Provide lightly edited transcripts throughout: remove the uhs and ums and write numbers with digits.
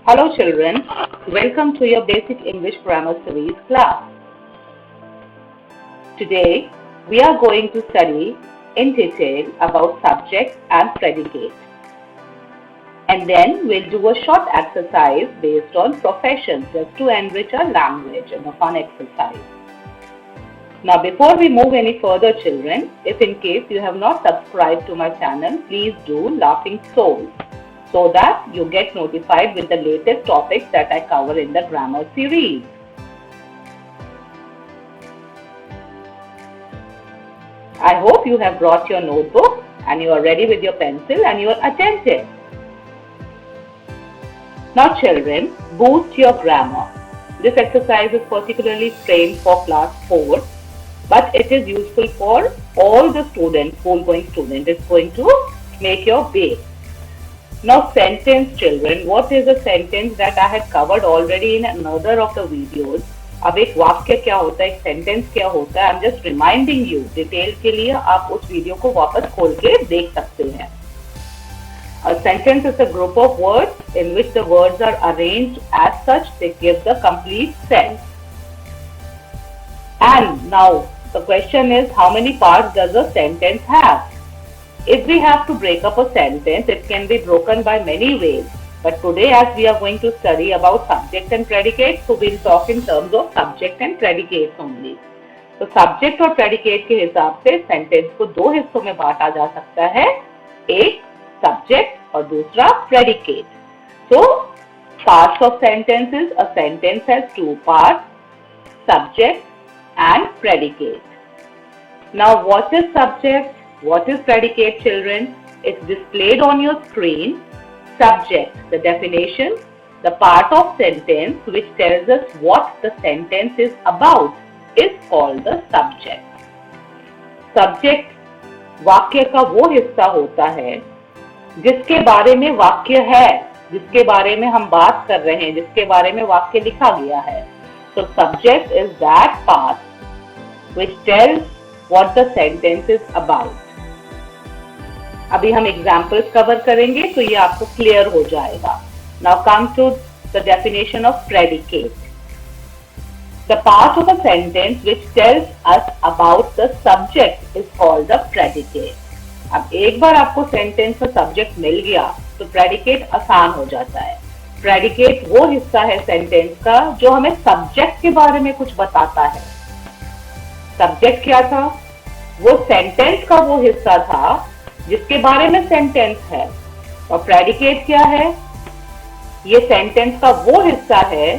Hello children, welcome to your basic English grammar series class. Today we are going to study in detail about subject and predicate. And then we'll do a short exercise based on professions just to enrich our language and a fun exercise. Now before we move any further children, if in case you have not subscribed to my channel, please do Laughing Souls, so that you get notified with the latest topics that I cover in the grammar series. I hope you have brought your notebook and you are ready with your pencil and you are attentive. Now children, boost your grammar. This exercise is particularly framed for class 4, but it is useful for all the students, school-going students. It's going to make your base. Now sentence children, what is a sentence that I had covered already in another of the videos. अब एक वाक्य क्या होता है, एक sentence क्या होता है, I am just reminding you. Detail के लिए आप उस वीडियो को वापस खोल के देख सकते हैं. A sentence is a group of words in which the words are arranged as such they give the complete sense. And now the question is, how many parts does a sentence have? If we have to break up a sentence, it can be broken by many ways. But today, as we are going to study about subject and predicate, so we'll talk in terms of subject and predicates only. तो subject और predicate के हिसाब से sentence को दो हिस्सों में बांटा जा सकता है, एक subject और दूसरा predicate. So parts of sentences, a sentence has two parts, subject and predicate. Now what is subject? What is predicate children? It's displayed on your screen. Subject, the definition, the part of sentence which tells us what the sentence is about is called the subject. Subject वाक्य का वो हिस्सा होता है जिसके बारे में वाक्य है, जिसके बारे में हम बात कर रहे हैं, जिसके बारे में वाक्य लिखा गया है. So subject is that part which tells what the sentence is about. अभी हम एग्जाम्पल्स कवर करेंगे तो ये आपको क्लियर हो जाएगा. Now come to the definition of predicate. The part of a sentence which tells us about the subject is called the predicate. अब एक बार आपको सेंटेंस का सब्जेक्ट मिल गया तो प्रेडिकेट आसान हो जाता है. प्रेडिकेट वो हिस्सा है सेंटेंस का जो हमें सब्जेक्ट के बारे में कुछ बताता है. सब्जेक्ट क्या था? वो सेंटेंस का वो हिस्सा था जिसके बारे में सेंटेंस है. और प्रेडिकेट क्या है? ये सेंटेंस का वो हिस्सा है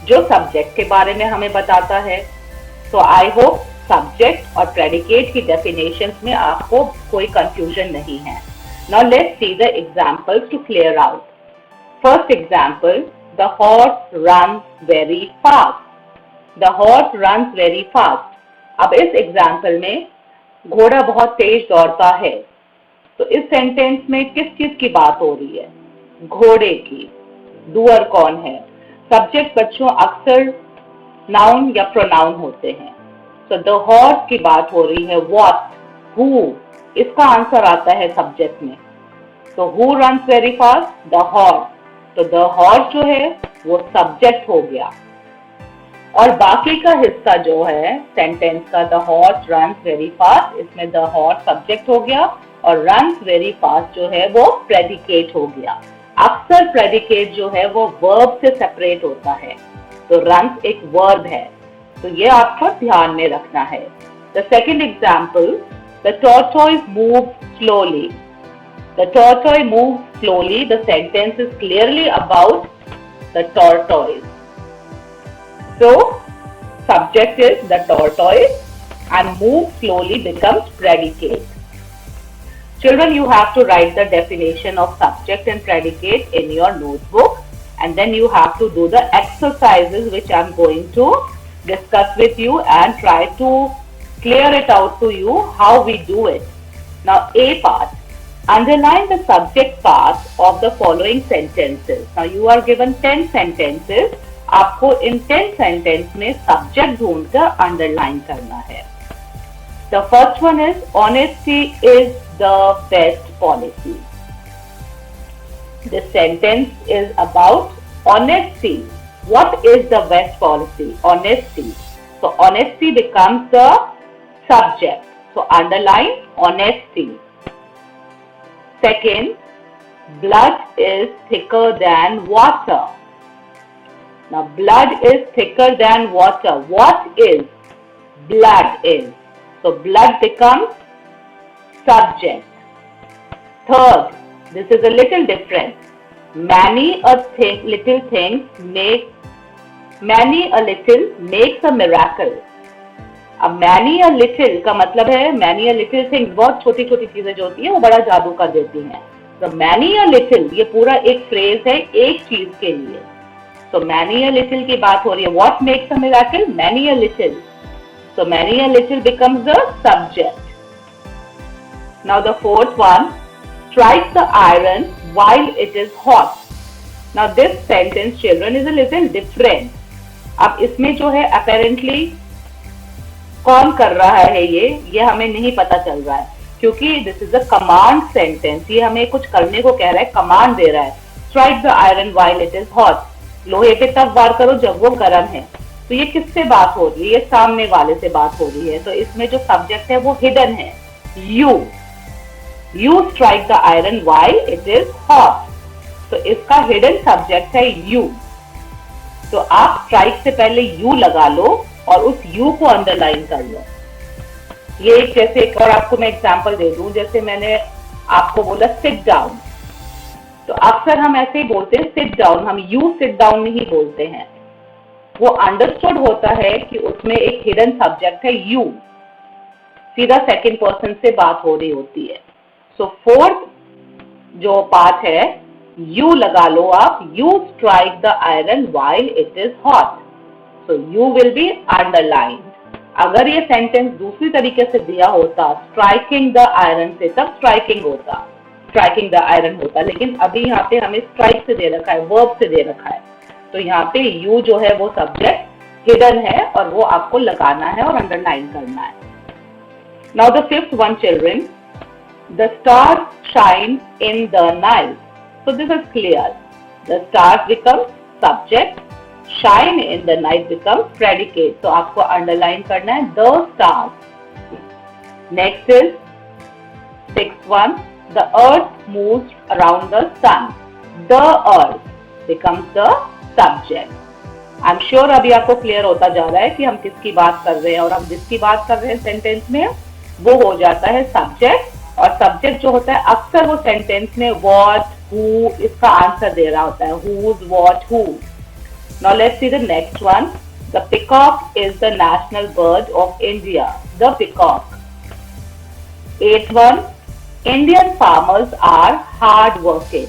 जो सब्जेक्ट के बारे में हमें बताता है. तो आई होप सब्जेक्ट और प्रेडिकेट की डेफिनेशंस में आपको कोई कंफ्यूजन नहीं है. Now let's see the examples to clear out. First example, the horse runs very fast. The horse runs very fast. अब इस एग्जांपल में घोड़ा बहुत तेज दौड़ता है. तो इस सेंटेंस में किस चीज की बात हो रही है? घोड़े की. डूअर कौन है? सब्जेक्ट बच्चों अक्सर नाउन या प्रोनाउन होते हैं. तो द हॉर्स की बात हो रही है. व्हाट, हु, इसका आंसर आता है सब्जेक्ट में. तो who runs very fast? The horse. तो द हॉर्स जो है वो सब्जेक्ट हो गया. और बाकी का हिस्सा जो है सेंटेंस का, the horse runs very fast, इसमें द हॉर्स सब्जेक्ट हो गया और रन्स वेरी फास्ट जो है वो प्रेडिकेट हो गया. अक्सर प्रेडिकेट जो है वो वर्ब से सेपरेट होता है. तो रन्स एक वर्ब है. तो ये आपको ध्यान में रखना है. The second example, the tortoise move slowly. The tortoise move slowly. The sentence is clearly about the tortoise. So, subject is the tortoise and move slowly becomes predicate. Children, you have to write the definition of subject and predicate in your notebook, and then you have to do the exercises which I am going to discuss with you and try to clear it out to you how we do it. Now, A part. Underline the subject part of the following sentences. Now, you are given 10 sentences. आपको इन 10 sentence में subject ढूंढकर underline करना है. The first one is honesty is the best policy. The sentence is about honesty. What is the best policy? Honesty. So honesty becomes the subject. So underline honesty. Second, blood is thicker than water. Now blood is thicker than water. What is? Blood is. So blood becomes subject. Third, this is a little different. Many a little makes a miracle. अब many a little का मतलब है many a little things, बहुत छोटी छोटी चीजें जो होती है वो बड़ा जादू कर देती हैं. तो many a little ये पूरा एक फ्रेज है एक चीज के लिए. So many a little की बात हो रही है. What makes a miracle? Many a little. So many a little becomes the subject. Now the fourth one, strike the iron while it is hot. Now this sentence, children, is a little different. अब इसमें जो है apparently कौन कर रहा है ये हमें नहीं पता चल रहा है, क्योंकि this is a command sentence. ये हमें कुछ करने को कह रहा है, कमांड दे रहा है. Strike the iron while it is hot. लोहे पे तब वार करो जब वो गर्म है. तो ये किससे बात हो रही है? ये सामने वाले से बात हो रही है. तो इसमें जो सब्जेक्ट है वो हिडन है. You strike the iron while it is hot. तो इसका हिडन सब्जेक्ट है यू. तो आप स्ट्राइक से पहले यू लगा लो और उस यू को अंडरलाइन कर लो. ये जैसे एक और आपको मैं एग्जांपल दे दूं. जैसे मैंने आपको बोला सिट डाउन, तो अक्सर हम ऐसे ही बोलते हैं सिट डाउन. हम यू सिट डाउन नहीं बोलते हैं. वो अंडरस्टूड होता है कि उसमें एक हिडन सब्जेक्ट है यू. सीधा सेकंड पर्सन से बात हो रही होती है. सो फोर्थ जो पार्ट है, यू लगा लो आप. You strike the iron while it is hot. So you will be underlined. अगर ये सेंटेंस दूसरी तरीके से दिया होता, striking the iron से, तब striking होता, striking the iron होता. लेकिन अभी यहाँ पे हमें strike से दे रखा है, verb से दे रखा है. तो यहाँ पे you जो है वो subject hidden है और वो आपको लगाना है और underline करना है. Now the fifth one, children, the stars shine in the night. So this is clear. The stars becomes subject. Shine in the night becomes predicate. तो आपको underline करना है the stars. Next is sixth one, the earth moves around the sun. The earth becomes the subject. I'm sure अभी आपको clear होता जा रहा है कि हम किसकी बात कर रहे हैं, और हम जिसकी बात कर रहे हैं सेंटेंस में वो हो जाता है subject. और subject जो होता है अक्सर वो सेंटेंस में what, who इसका आंसर दे रहा होता है. whose, what, who. Now let's see the next one. The peacock is the national bird of India. The peacock. Eighth one. Indian farmers are hard working.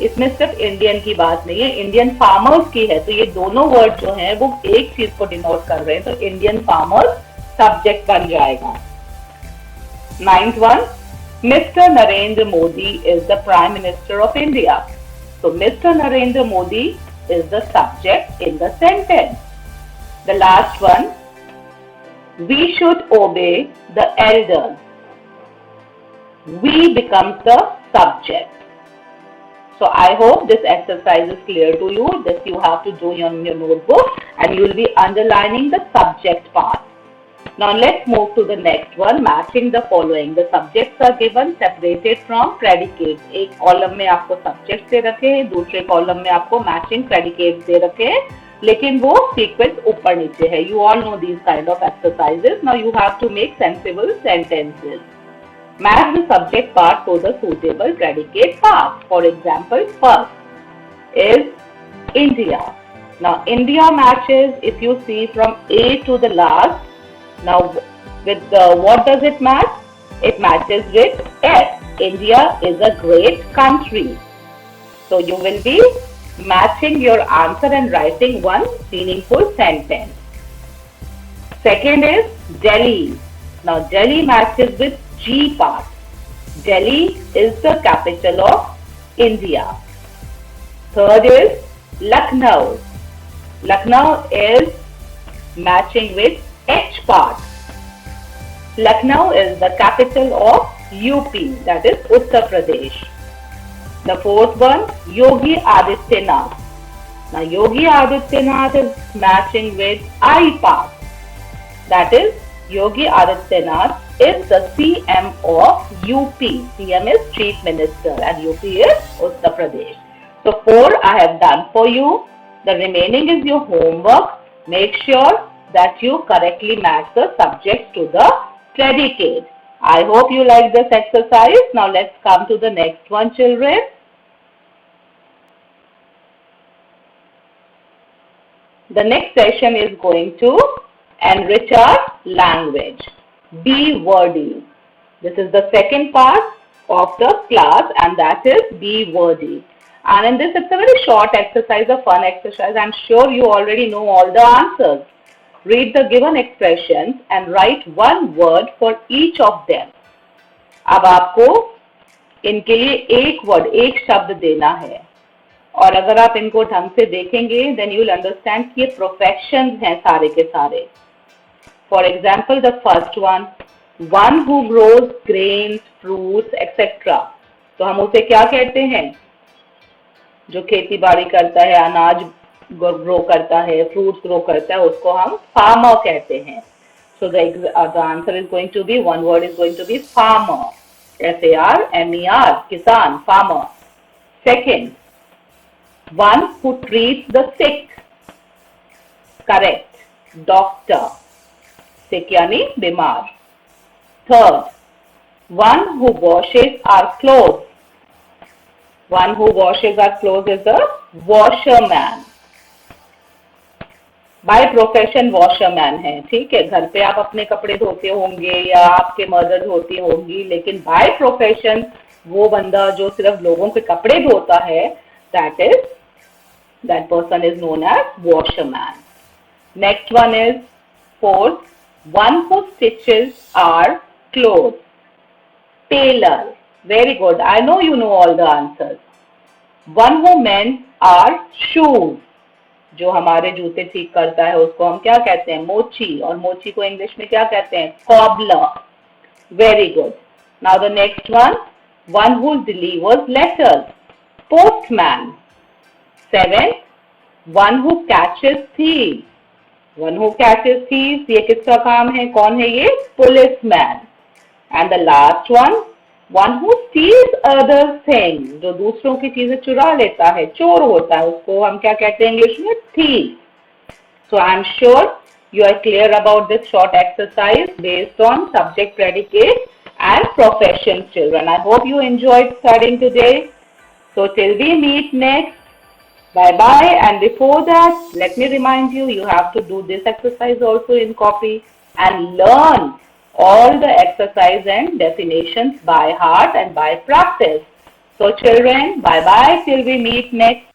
इसमें सिर्फ इंडियन की बात नहीं है, इंडियन फार्मर्स की है. तो ये दोनों वर्ड जो हैं वो एक चीज को डिनोट कर रहे हैं. तो इंडियन फार्मर्स सब्जेक्ट बन जाएगा. Ninth one. Mr. Narendra Modi is the Prime Minister of India. So Mr. Narendra Modi is the subject in the sentence. The last one, we should obey the elders. We becomes the subject. So I hope this exercise is clear to you. This you have to do in your notebook and you will be underlining the subject part. Now let's move to the next one, matching the following. The subjects are given separated from predicates. एक column में आपको subjects दे रखे हैं, दूसरे column में आपको matching predicates दे रखे हैं, लेकिन वो sequence ऊपर नीचे है. You all know these kind of exercises. Now you have to make sensible sentences. Match the subject part to the suitable predicate part. For example, first is India. Now India matches, if you see from A to the last. Now with what does it match? It matches with S. India is a great country. So you will be matching your answer and writing one meaningful sentence. Second is Delhi. Now Delhi matches with G part. Delhi is the capital of India. Third is Lucknow. Lucknow is matching with H part. Lucknow is the capital of UP, that is Uttar Pradesh. The fourth one, Yogi Adityanath. Now Yogi Adityanath is matching with I part. That is, Yogi Adityanath is the CM of UP. CM is Chief Minister and UP is Uttar Pradesh. So 4 I have done for you. The remaining is your homework. Make sure that you correctly match the subject to the predicate. I hope you like this exercise. Now let's come to the next one, children. The next session is going to enrich our language. Be wordy. This is the second part of the class and that is be wordy. And in this it's a very short exercise, a fun exercise. I'm sure you already know all the answers. Read the given expressions and write one word for each of them. अब आपको इनके लिए एक word, एक शब्द देना है और अगर आप इनको ढंग से देखेंगे देन यू विल अंडरस्टैंड कि ये प्रोफेशंस हैं सारे के सारे. For example the first one who grows grains fruits etcetera. तो हम उसे क्या कहते हैं? जो खेती बाड़ी करता है, अनाज ग्रो करता है, फ्रूट्स ग्रो करता है, उसको हम फार्मर कहते हैं. So the answer is going to be, one word is going to be farmer. FARMER, किसान, farmer. Second, one who treats the sick. Correct. Doctor. Sick यानी बीमार. Third, one who washes our clothes. One who washes our clothes is a washerman. By profession washerman है, ठीक है. घर पे आप अपने कपड़े धोते होंगे या आपके मदर धोती होंगी, लेकिन by profession वो बंदा जो सिर्फ लोगों के कपड़े धोता है, that person is known as washerman. Next one is fourth, one who stitches our clothes. Tailor. Very good. I know you know all the answers. One who mends our shoes. जो हमारे जूते ठीक करता है उसको हम क्या कहते हैं? मोची. और मोची को इंग्लिश में क्या कहते हैं? cobbler. Very good. Now the next one who delivers letters. Postman. Seven, one who catches thieves. One who catches thieves, ये किसका काम है? कौन है ये? Policeman. And the last one who steals other things. जो दूसरों की चीजें चुरा लेता है, चोर होता है, उसको हम क्या कहते हैं इंग्लिश में? Thief. So I am sure you are clear about this short exercise based on subject, predicate and profession, children. I hope you enjoyed studying today. So till we meet next, bye-bye, and before that, let me remind you, you have to do this exercise also in copy and learn all the exercise and definitions by heart and by practice. So children, bye-bye till we meet next.